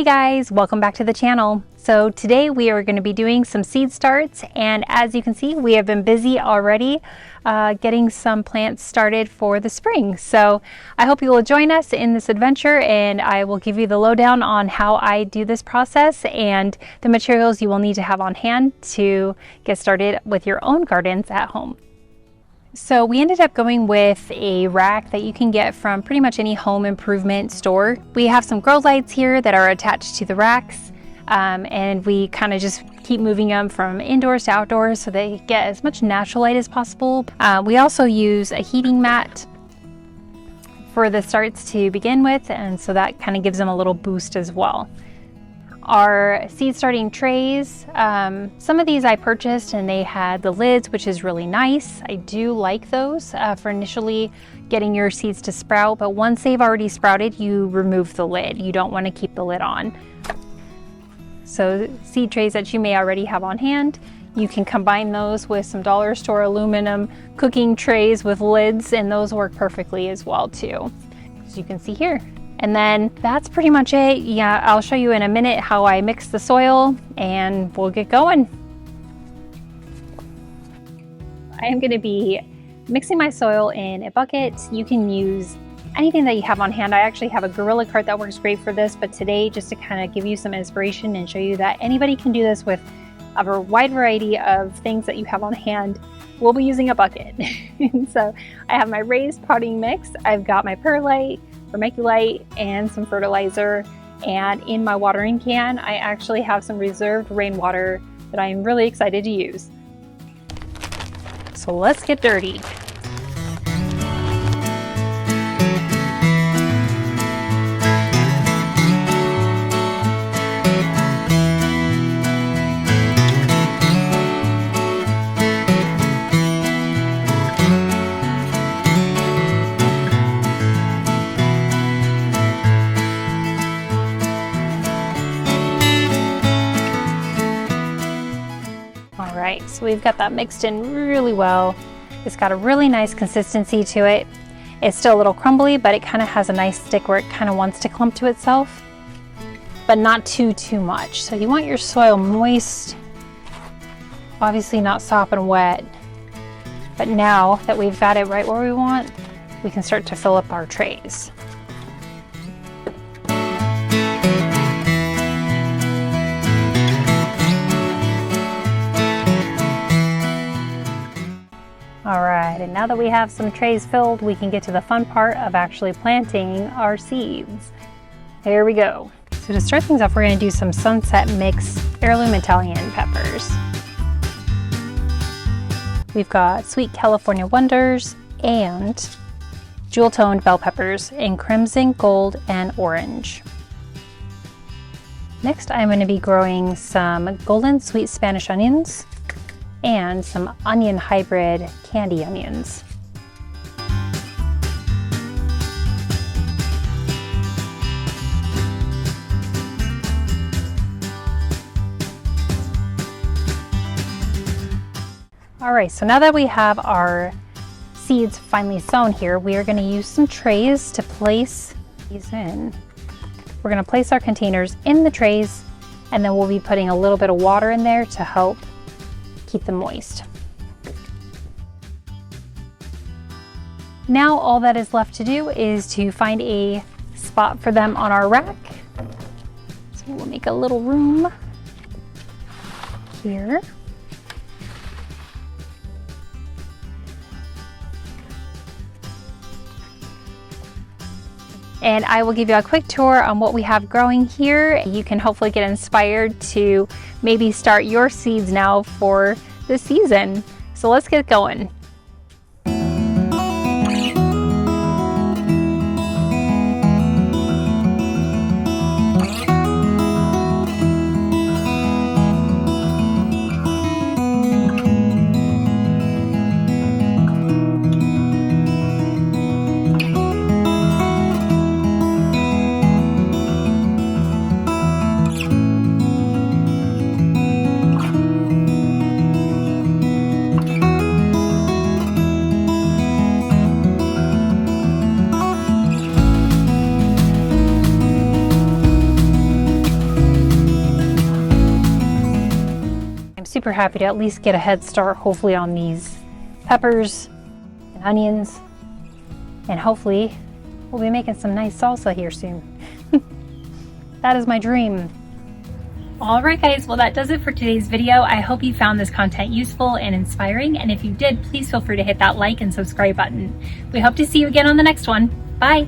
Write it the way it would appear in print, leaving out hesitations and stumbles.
guys, welcome back to the channel. So today we are going to be doing some seed starts, and as you can see we have been busy already getting some plants started for the spring. So I hope you will join us in this adventure, and I will give you the lowdown on how I do this process and the materials you will need to have on hand to get started with your own gardens at home. So we ended up going with a rack that you can get from pretty much any home improvement store. We have some grow lights here that are attached to the racks, and we kind of just keep moving them from indoors to outdoors so they get as much natural light as possible. We also use a heating mat for the starts to begin with, and so that kind of gives them a little boost as well. Our seed starting trays, some of these I purchased and they had the lids, which is really nice. I do like those for initially getting your seeds to sprout, but once they've already sprouted, you remove the lid. You don't want to keep the lid on. So seed trays that you may already have on hand, you can combine those with some dollar store aluminum cooking trays with lids, and those work perfectly as well too, as you can see here. And then that's pretty much it. Yeah, I'll show you in a minute how I mix the soil and we'll get going. I am going to be mixing my soil in a bucket. You can use anything that you have on hand. I actually have a Gorilla cart that works great for this, but today, just to kind of give you some inspiration and show you that anybody can do this with a wide variety of things that you have on hand, we'll be using a bucket. So I have my raised potting mix. I've got my perlite, vermiculite, and some fertilizer, and in my watering can I actually have some reserved rainwater that I'm really excited to use. So let's get dirty. Alright, so we've got that mixed in really well. It's got a really nice consistency to it. It's still a little crumbly, but it kind of has a nice stick where it kind of wants to clump to itself, but not too much. So you want your soil moist, obviously not sopping wet. But now that we've got it right where we want, we can start to fill up our trays. All right, and now that we have some trays filled, we can get to the fun part of actually planting our seeds. Here we go. So to start things off, we're going to do some Sunset Mix heirloom Italian peppers. We've got Sweet California Wonders and jewel-toned bell peppers in crimson, gold, and orange. Next, I'm going to be growing some golden sweet Spanish onions and some onion hybrid candy onions. All right, so now that we have our seeds finally sown here, we are going to use some trays to place these in. We're going to place our containers in the trays, and then we'll be putting a little bit of water in there to help keep them moist. Now all that is left to do is to find a spot for them on our rack. So we'll make a little room here. And I will give you a quick tour on what we have growing here. You can hopefully get inspired to maybe start your seeds now for the season. So let's get going. super happy to at least get a head start, hopefully, on these peppers and onions. And hopefully we'll be making some nice salsa here soon. That is my dream. Alright guys, well that does it for today's video. I hope you found this content useful and inspiring, and if you did, please feel free to hit that like and subscribe button. We hope to see you again on the next one. Bye!